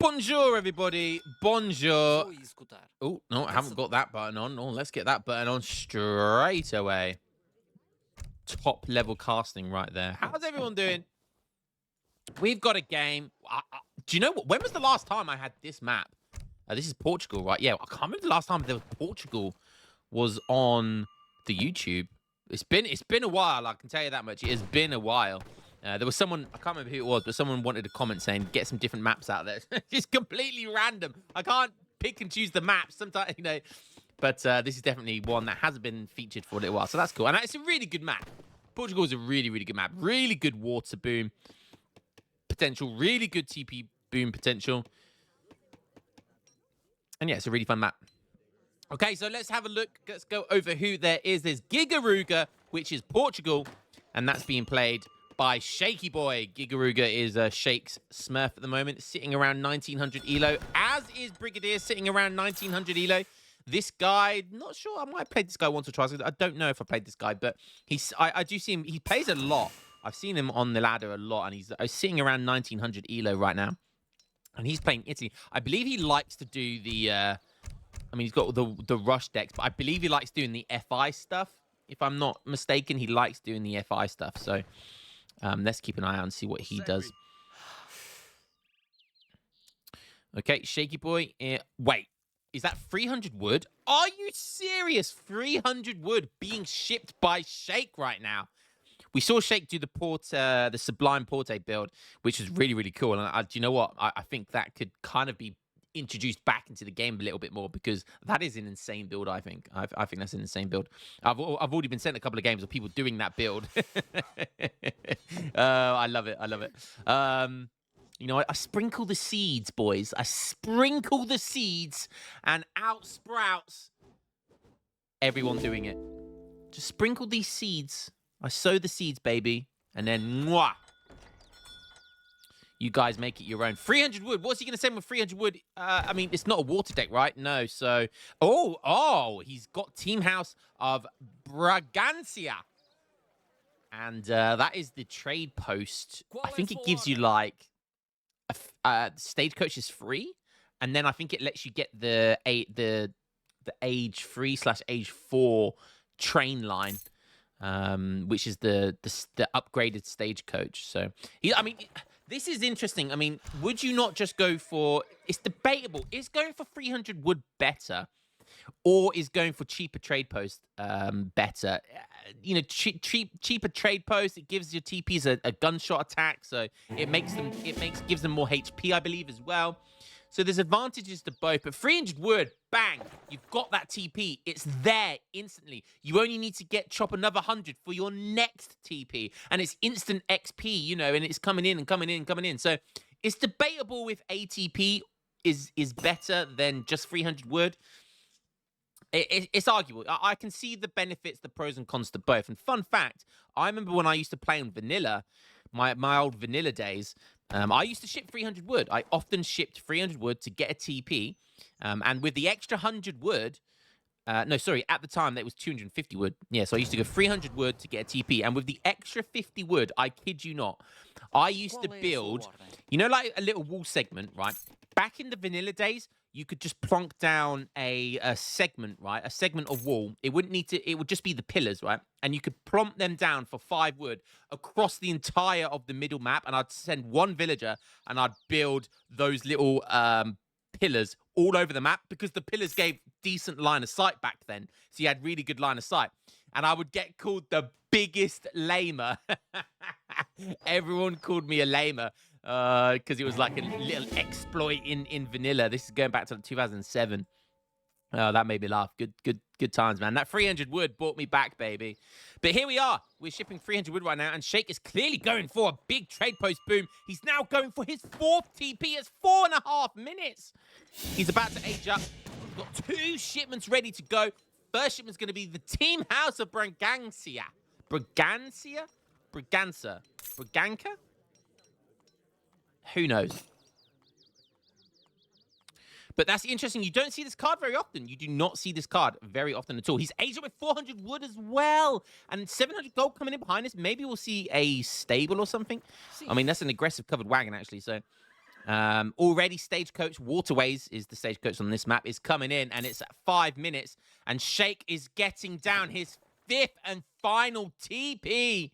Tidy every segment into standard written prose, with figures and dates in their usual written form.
Bonjour, everybody. Bonjour. Oh, no, I haven't got that button on. Oh, let's get that button on straight away. Top level casting right there. How's everyone doing? We've got a game. Do you know what? When was the last time I had this map? This is Portugal, right? Yeah, I can't remember the last time there was Portugal was on the YouTube. It's been a while. I can tell you that much. It has been a while. There was someone, I can't remember who it was, but someone wanted a comment saying, get some different maps out there. It's completely random. I can't pick and choose the maps sometimes, you know. But this is definitely one that hasn't been featured for a little while. So that's cool. And it's a really good map. Portugal is a really, really good map. Really good water boom potential. Really good TP boom potential. And yeah, it's a really fun map. Okay, so let's have a look. Let's go over who there is. There's Gigaruga, which is Portugal. And that's being played by Shaky Boy. Gigaruga is Shake's Smurf at the moment, sitting around 1900 elo, as is Brigadier, sitting around 1900 elo. This guy, not sure, I might have played this guy once or twice. I don't know if I played this guy, but I do see him, he plays a lot. I've seen him on the ladder a lot, and he's sitting around 1900 elo right now. And he's playing Italy. I believe he likes to do the, I mean, he's got the rush decks, but I believe he likes doing the FI stuff. If I'm not mistaken, he likes doing the FI stuff, so... let's keep an eye out and see what he does. Okay, Shaky Boy. Wait, is that 300 wood? Are you serious? 300 wood being shipped by Shake right now. We saw Shake do the Sublime Porte build, which is really, really cool. And do you know what? I think that could kind of be introduced back into the game a little bit more, because that is an insane build. I think that's an insane build. I've already been sent a couple of games of people doing that build. I love it. You know, I sprinkle the seeds, boys. I sprinkle the seeds, and out sprouts everyone doing it. Just sprinkle these seeds. I sow the seeds, baby, and then mwah. You guys make it your own. 300 wood. What's he going to send with 300 wood? I mean, it's not a water deck, right? No. So, he's got Team House of Bragancia. And that is the trade post. I think it gives you, like, Stagecoach is free. And then I think it lets you get the age 3/age 4 train line. Which is the upgraded Stagecoach. So, this is interesting. I mean, would you not just go for... It's debatable. Is going for 300 wood better? Or is going for cheaper trade post better? You know, cheaper trade post, it gives your TPs a gunshot attack. So gives them more HP, I believe, as well. So there's advantages to both. But 300 wood, bang, you've got that TP. It's there instantly. You only need to chop another 100 for your next TP. And it's instant XP, you know, and it's coming in and coming in and coming in. So it's debatable if ATP is better than just 300 wood. It's arguable. I can see the benefits, the pros and cons to both. And fun fact, I remember when I used to play on vanilla, my old vanilla days, I used to ship 300 wood. I often shipped 300 wood to get a TP. And with the extra 100 wood, at the time, that was 250 wood. Yeah, so I used to go 300 wood to get a TP. And with the extra 50 wood, I kid you not, I used to build, you know, like a little wall segment, right? Back in the vanilla days, you could just plonk down a segment, right? A segment of wall. It would just be the pillars, right? And you could plonk them down for 5 wood across the entire of the middle map. And I'd send one villager and I'd build those little pillars all over the map, because the pillars gave decent line of sight back then. So you had really good line of sight. And I would get called the biggest lamer. Everyone called me a lamer. Because it was like a little exploit in vanilla. This is going back to 2007. That made me laugh. Good times, man. That 300 wood brought me back, baby. But here we are. We're shipping 300 wood right now, and Shake is clearly going for a big trade post boom. He's now going for his 4th TP. It's 4.5 minutes. He's about to age up. We've got 2 shipments ready to go. First shipment's going to be the Team House of Bragancia. Braganza? Who knows? But that's interesting. You don't see this card very often. You do not see this card very often at all. He's aged up with 400 wood as well. And 700 gold coming in behind us. Maybe we'll see a stable or something. I mean, that's an aggressive covered wagon, actually. So Already Stagecoach Waterways is the stagecoach on this map, is coming in, and it's at 5 minutes, and Sheikh is getting down his 5th and final TP.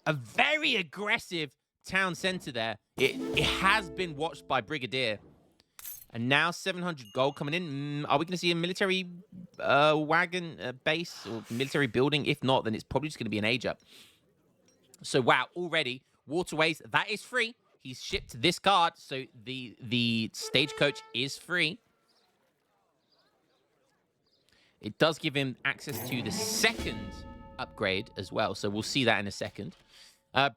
A very aggressive town center there. It has been watched by Brigadier. And now 700 gold coming in. Are we going to see a military wagon base or military building? If not, then it's probably just going to be an age up. So, wow, already Waterways, that is free. He's shipped this card, so the stagecoach is free. It does give him access to the 2nd upgrade as well, so we'll see that in a second.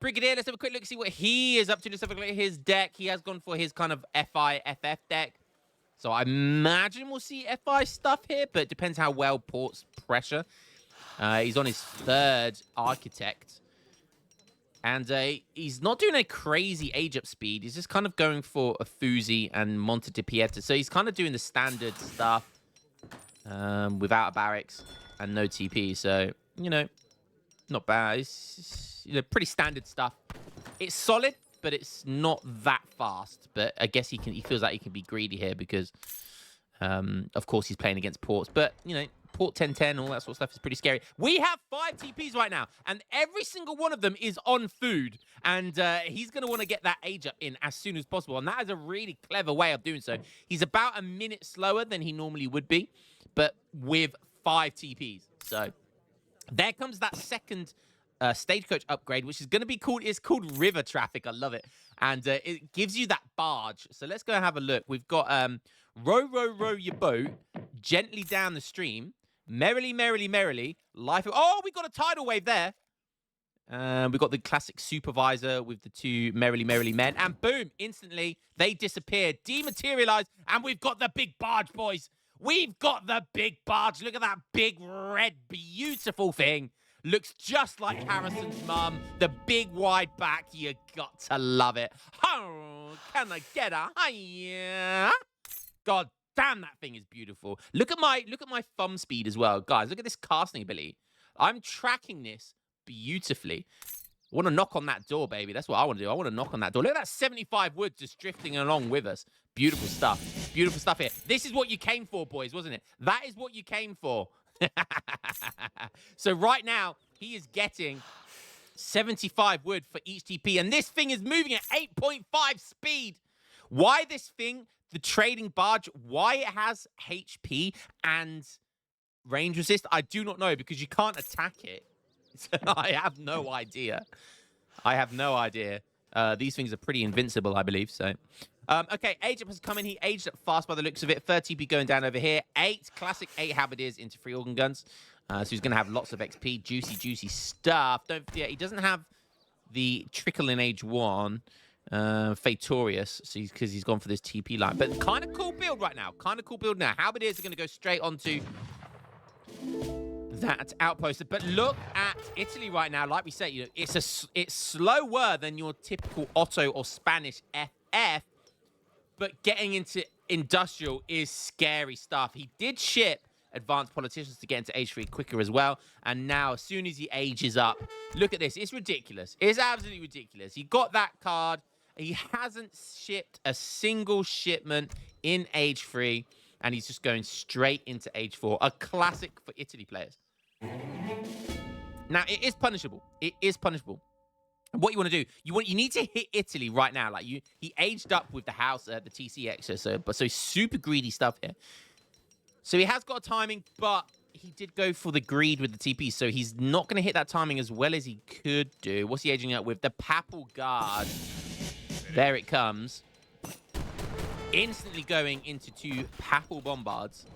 Brigadier, let's have a quick look, see what he is up to. Let's have a look at his deck. He has gone for his kind of FI, FF deck. So I imagine we'll see FI stuff here, but it depends how well Port's pressure. He's on his 3rd Architect. And he's not doing a crazy age-up speed. He's just kind of going for a Fuzi and Monte di Pieta. So he's kind of doing the standard stuff without a barracks and no TP. So, you know, not bad. It's you know, pretty standard stuff. It's solid, but it's not that fast. But I guess he feels like he can be greedy here because, of course, he's playing against Ports. But, you know, Port 1010, all that sort of stuff is pretty scary. We have 5 TPs right now, and every single one of them is on food. And he's going to want to get that age up in as soon as possible. And that is a really clever way of doing so. He's about a minute slower than he normally would be, but with 5 TPs. So there comes that 2nd stagecoach upgrade, which is going to be called, it's called River Traffic. I love it. And it gives you that barge. So let's go and have a look. We've got row, row, row your boat gently down the stream. Merrily, merrily, merrily. Life. Oh, we got a tidal wave there. We've got the classic supervisor with the 2 merrily, merrily men. And boom, instantly, they disappeared, dematerialized. And we've got the big barge, boys. We've got the big barge. Look at that big, red, beautiful thing. Looks just like Harrison's mum. The big, wide back. You got to love it. Oh, can I get a hiya? God damn, that thing is beautiful. Look at my thumb speed as well. Guys, look at this casting ability. I'm tracking this beautifully. I want to knock on that door, baby. That's what I want to do. I want to knock on that door. Look at that 75 wood just drifting along with us. Beautiful stuff. Beautiful stuff here. This is what you came for, boys, wasn't it? That is what you came for. So right now, he is getting 75 wood for each TP. And this thing is moving at 8.5 speed. Why this thing, the trading barge, why it has HP and range resist, I do not know, because you can't attack it. So I have no idea. I have no idea. These things are pretty invincible, I believe. So, okay, age up has come in. He aged up fast by the looks of it. 30 TP going down over here. 8 classic 8 halberdiers into 3 organ guns. So he's going to have lots of XP. Juicy, juicy stuff. Don't forget, he doesn't have the trickle in age 1. Fatorius, so because he's gone for this TP line. But kind of cool build right now. Kind of cool build now. Halberdiers are going to go straight onto that outpost. But look at Italy right now. Like we said, you know, it's slower than your typical Otto or Spanish FF, but getting into industrial is scary stuff. He did ship advanced politicians to get into age 3 quicker as well. And now, as soon as he ages up, look at this. It's ridiculous. It's absolutely ridiculous. He got that card. He hasn't shipped a single shipment in age 3, and he's just going straight into age 4. A classic for Italy players. Now, it is punishable. It is punishable. What you want to do, you need to hit Italy right now. Like he aged up with the house, the TC extra, so super greedy stuff here. So he has got timing, but he did go for the greed with the TP, so he's not going to hit that timing as well as he could do. What's he aging up with? The Papal Guard. There it comes. Instantly going into 2 Papal Bombards.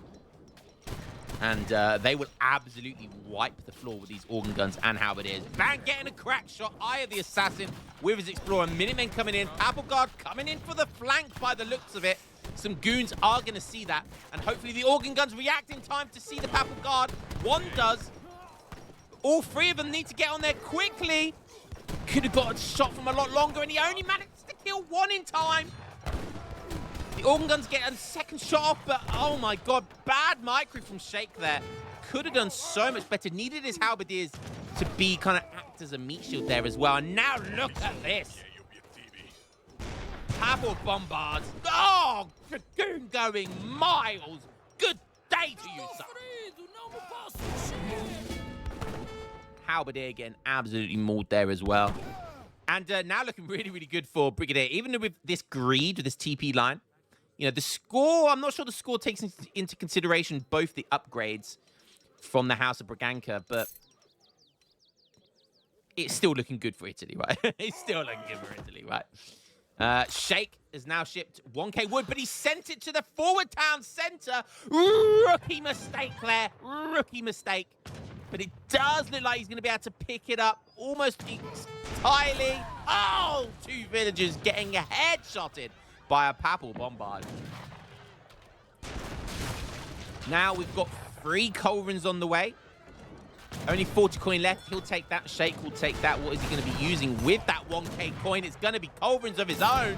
And they will absolutely wipe the floor with these organ guns and halberdiers. Van getting a crack shot. Eye of the Assassin with his Explorer. Minutemen coming in. Papal Guard coming in for the flank by the looks of it. Some goons are going to see that. And hopefully the organ guns react in time to see the Papal Guard. One does. All 3 of them need to get on there quickly. Could have got a shot from a lot longer, and he only managed to kill 1 in time. The organ guns get a second shot off, but oh my god, bad micro from Sheikh there. Could have done so much better. Needed his halberdiers to be kind of act as a meat shield there as well. And now look at this. Papal bombards. Oh, Dragoon going miles. Good day to you, sir. Halberdier getting absolutely mauled there as well. And now looking really, really good for Brigadier. Even with this greed, with this TP line, you know, the score, I'm not sure the score takes into consideration both the upgrades from the House of Braganca, but it's still looking good for Italy, right? It's still looking good for Italy, right? Sheikh has now shipped 1k wood, but he sent it to the forward town center. Rookie mistake, Claire. Rookie mistake. But it does look like he's going to be able to pick it up almost entirely. Oh, 2 villagers getting headshotted by a Papal bombard. Now we've got 3 Culverins on the way. Only 40 coin left. He'll take that. Sheikh will take that. What is he going to be using with that 1k coin? It's going to be Culverins of his own.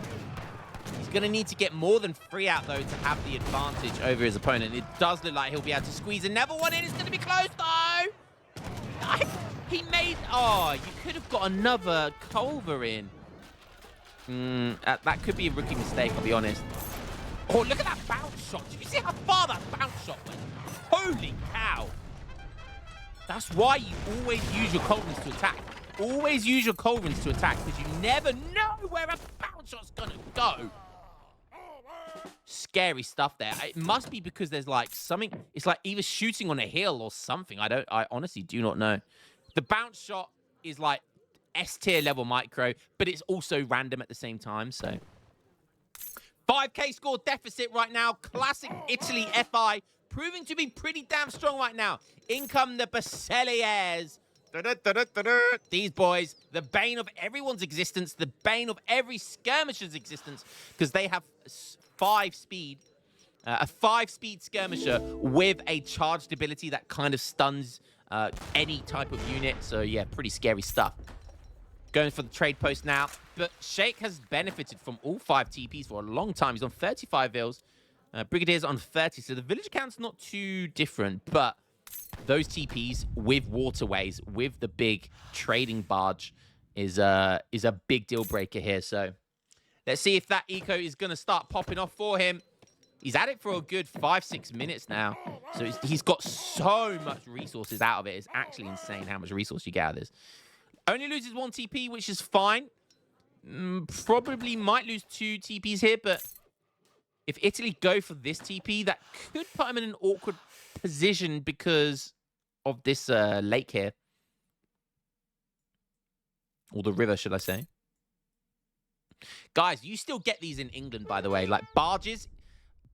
He's going to need to get more than 3 out, though, to have the advantage over his opponent. It does look like he'll be able to squeeze another one in. It's going to be close, though. He made... Oh, you could have got another Culverin. That could be a rookie mistake, I'll be honest. Oh, look at that bounce shot. Did you see how far that bounce shot went? Holy cow. That's why you always use your Culverins to attack. Always use your Culverins to attack, because you never know where a bounce shot's going to go. Scary stuff there. It must be because there's like something. It's like either shooting on a hill or something. I honestly do not know. The bounce shot is like S tier level micro, but it's also random at the same time. So 5k score deficit right now. Classic Italy FI proving to be pretty damn strong right now. In come the Basileaires. These boys, the bane of everyone's existence, the bane of every skirmisher's existence, because they have 5 speed, a 5-speed skirmisher with a charged ability that kind of stuns any type of unit. So yeah, pretty scary stuff. Going for the trade post now, but Sheikh has benefited from all 5 TPs for a long time. He's on 35 vills. Brigadier's on 30, so the village count's not too different, but those TPs with waterways, with the big trading barge, is a big deal breaker here. So let's see if that eco is going to start popping off for him. He's at it for a good 5-6 minutes now. So he's got so much resources out of it. It's actually insane how much resource you get out of this. Only loses 1 TP, which is fine. Probably might lose 2 TPs here, but if Italy go for this TP, that could put him in an awkward position because of this lake here. Or the river, should I say. Guys, you still get these in England, by the way. Like, barges.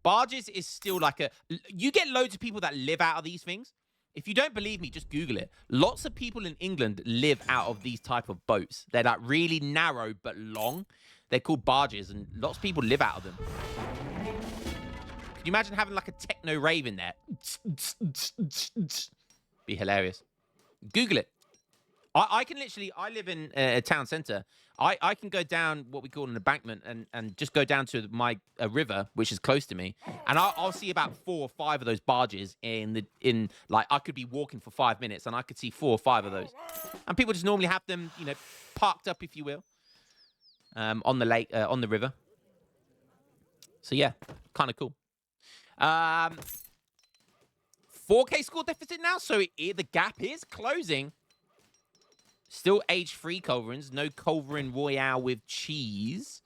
Barges is still like a... You get loads of people that live out of these things. If you don't believe me, just Google it. Lots of people in England live out of these type of boats. They're like really narrow but long. They're called barges, and lots of people live out of them. Can you imagine having like a techno rave in there? Be hilarious. Google it. I can literally, I live in a town centre. I can go down what we call an embankment and just go down to my river, which is close to me. And I'll see about 4 or 5 of those barges like, I could be walking for 5 minutes and I could see 4 or 5 of those. And people just normally have them, you know, parked up, if you will, on the lake, on the river. So yeah, kind of cool. 4k score deficit now, so the gap is closing. Still age 3 Culverins. No Culverin Royale with cheese.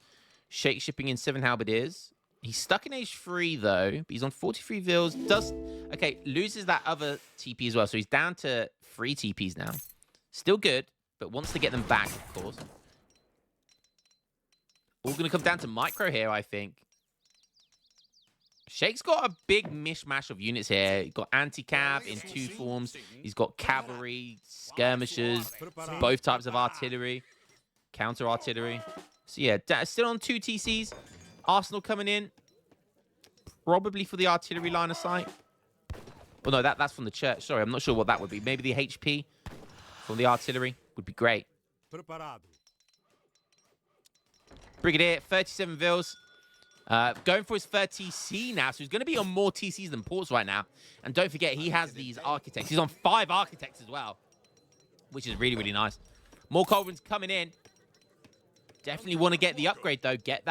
Sheikh shipping in 7 halberdiers. He's stuck in age 3 though. But he's on 43 vills. Okay, loses that other TP as well. So he's down to 3 TPs now. Still good, but wants to get them back, of course. All going to come down to micro here, I think. Sheikh's got a big mishmash of units here. He's got anti-cav in 2 forms. He's got cavalry, skirmishers, both types of artillery, counter-artillery. So yeah, still on 2 TCs. Arsenal coming in. Probably for the artillery line of sight. Oh no, that's from the church. Sorry, I'm not sure what that would be. Maybe the HP from the artillery would be great. Brigadier, 37 vills. Going for his third TC now, so he's going to be on more TCs than ports right now. And don't forget, he has these architects. He's on 5 architects as well, which is really, really nice. More Culverins coming in. Definitely want to get the upgrade, though. Get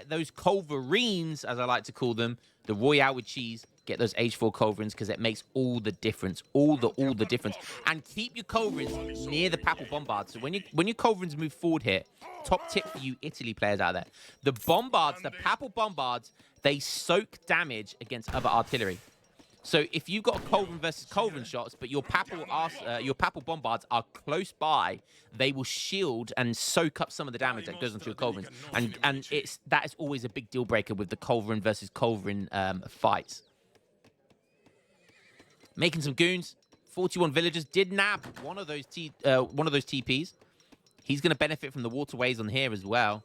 those Culverins, as I like to call them, the Royale with cheese. Get those H4 Culverins because it makes all the difference, all the difference. And keep your Culverins near the Papal Bombards. So when your Culverins move forward here, top tip for you Italy players out there: the Bombards, the Papal Bombards, they soak damage against other artillery. So if you've got Culverin versus Culverin shots, but your Papal Bombards are close by, they will shield and soak up some of the damage that goes onto your Culverins. And that is always a big deal breaker with the Culverin versus Culverin fights. Making some goons. 41 villagers did nab one of those TPs. He's going to benefit from the waterways on here as well.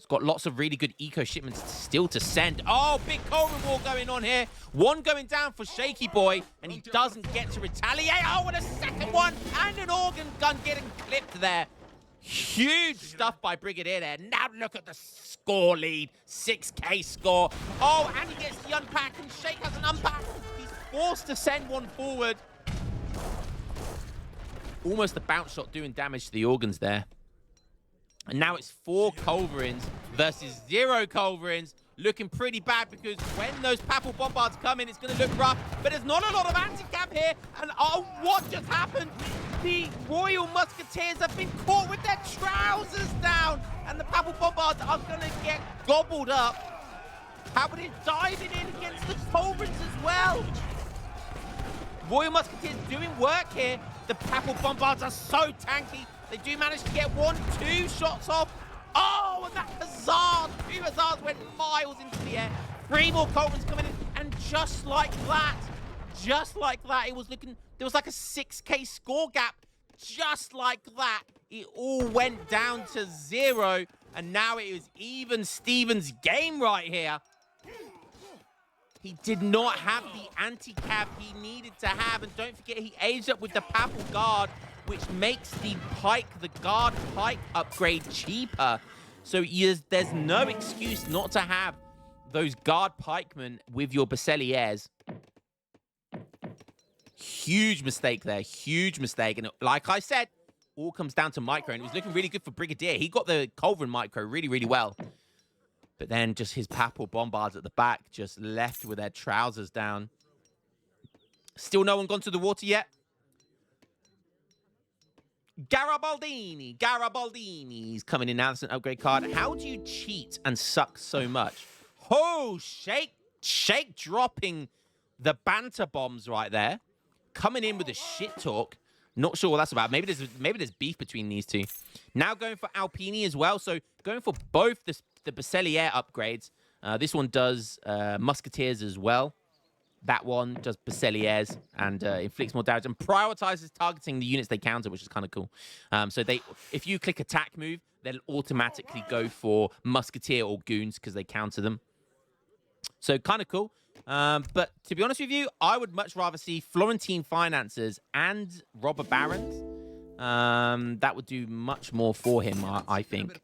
Got lots of really good eco shipments still to send. Oh, big Culverin war going on here. One going down for Shaky Boy, and he doesn't get to retaliate. Oh, and a second one, and an organ gun getting clipped there. Huge stuff by Brigadier there. Now look at the score lead. 6K score. Oh, and he gets the unpack, and Shake has an unpack. He's forced to send one forward. Almost a bounce shot doing damage to the organs there. And now it's 4 Culverins versus 0 Culverins. Looking pretty bad because when those Papal Bombards come in, it's going to look rough. But there's not a lot of anti-cap here. And oh, what just happened? The Royal Musketeers have been caught with their trousers down. And the Papal Bombards are going to get gobbled up. Paladin diving in against the Culverins as well. Royal Musketeers doing work here. The Papal Bombards are so tanky. They do manage to get 1-2 shots off. Oh, and that Hussard, 2 Hussards went miles into the air. 3 more Culverins coming in, and just like that, it was looking, there was like a 6K score gap. Just like that, it all went down to 0, and now it is even Steven's game right here. He did not have the anti-cap he needed to have, and don't forget, he aged up with the Papal Guard, which makes the guard pike upgrade cheaper. So there's no excuse not to have those guard pikemen with your Basileaires. Huge mistake there, huge mistake. And like I said, all comes down to micro, and it was looking really good for Brigadier. He got the Culverin micro really, really well. But then just his Papal Bombards at the back just left with their trousers down. Still no one gone to the water yet. Garibaldini's coming in now. That's an upgrade card. How do you cheat and suck so much? Oh, Shake dropping the banter bombs right there. Coming in with the shit talk. Not sure what that's about. Maybe there's beef between these two. Now going for Alpini as well. So going for both the Basileaire upgrades. This one does Musketeers as well. That one does Basileaires and inflicts more damage and prioritizes targeting the units they counter, which is kind of cool. So if you click attack move, they'll automatically go for Musketeer or Goons because they counter them. So kind of cool. But to be honest with you, I would much rather see Florentine Financiers and Robber Barons. That would do much more for him, I think.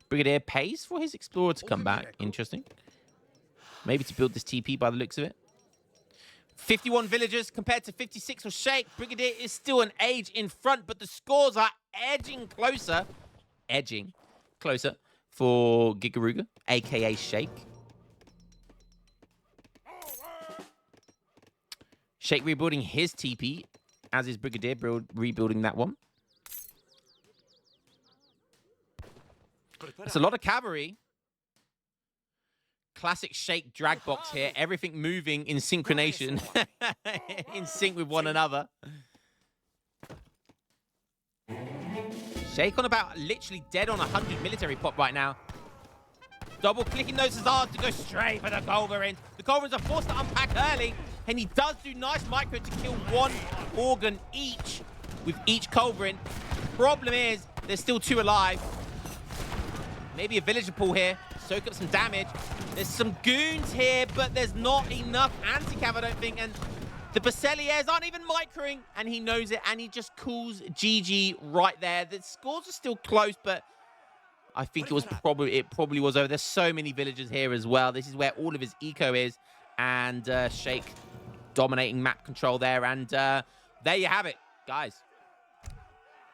Brigadier pays for his Explorer to come back. Interesting. Maybe to build this TP by the looks of it. 51 villagers compared to 56 for Shake. Brigadier is still an age in front, but the scores are edging closer. Edging closer for Gigaruga, a.k.a. Shake. Shake rebuilding his TP, as is Brigadier rebuilding that one. That's a lot of cavalry. Classic Shake drag box here. Everything moving in synchronization. In sync with one another. Shake on about literally dead on 100 military pop right now. Double clicking those Hussards to go straight for the Culverins. The Culverins are forced to unpack early. And he does do nice micro to kill 1 organ each with each Culverin. Problem is, there's still 2 alive. Maybe a villager pull here. Soak up some damage. There's some goons here, but there's not enough anti-cav, I don't think. And the Basileaires aren't even microing, and he knows it, and he just calls GG right there. The scores are still close, but I think it probably was over. There's so many villagers here as well. This is where all of his eco is. And Shake dominating map control there. And there you have it, guys.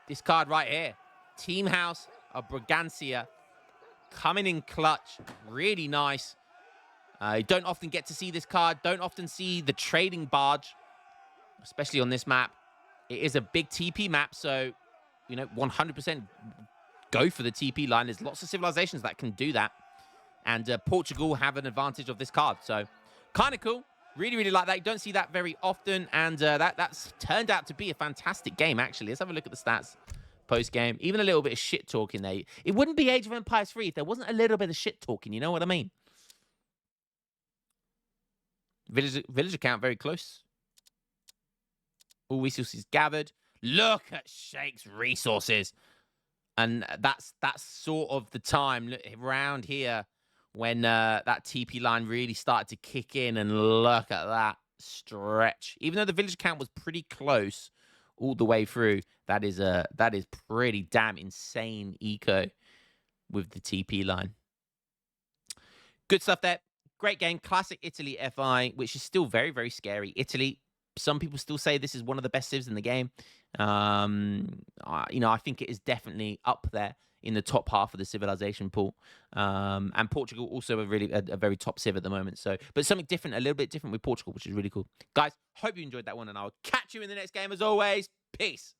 this card right here. Team House of Bragantia coming in clutch. Really nice. You don't often get to see this card. Don't often see the trading barge, especially on this map. It is a big TP map, so, 100% go for the TP line. There's lots of civilizations that can do that. And Portugal have an advantage of this card. So, kind of cool. Really, really like that. You don't see that very often. And that's turned out to be a fantastic game, actually. Let's have a look at the stats post-game. Even a little bit of shit talking there. It wouldn't be Age of Empires 3 if there wasn't a little bit of shit talking. You know what I mean? Villager count very close. All resources gathered. Look at Sheikh's resources. And that's sort of the time around here when that TP line really started to kick in. And look at that stretch. Even though the villager count was pretty close all the way through, that is pretty damn insane eco with the TP line. Good stuff there. Great game. Classic Italy FI, which is still very, very scary. Italy, some people still say this is one of the best civs in the game. I think it is definitely up there in the top half of the civilization pool. And Portugal also a very top civ at the moment. So, but something different, a little bit different with Portugal, which is really cool. Guys, hope you enjoyed that one, and I'll catch you in the next game as always. Peace.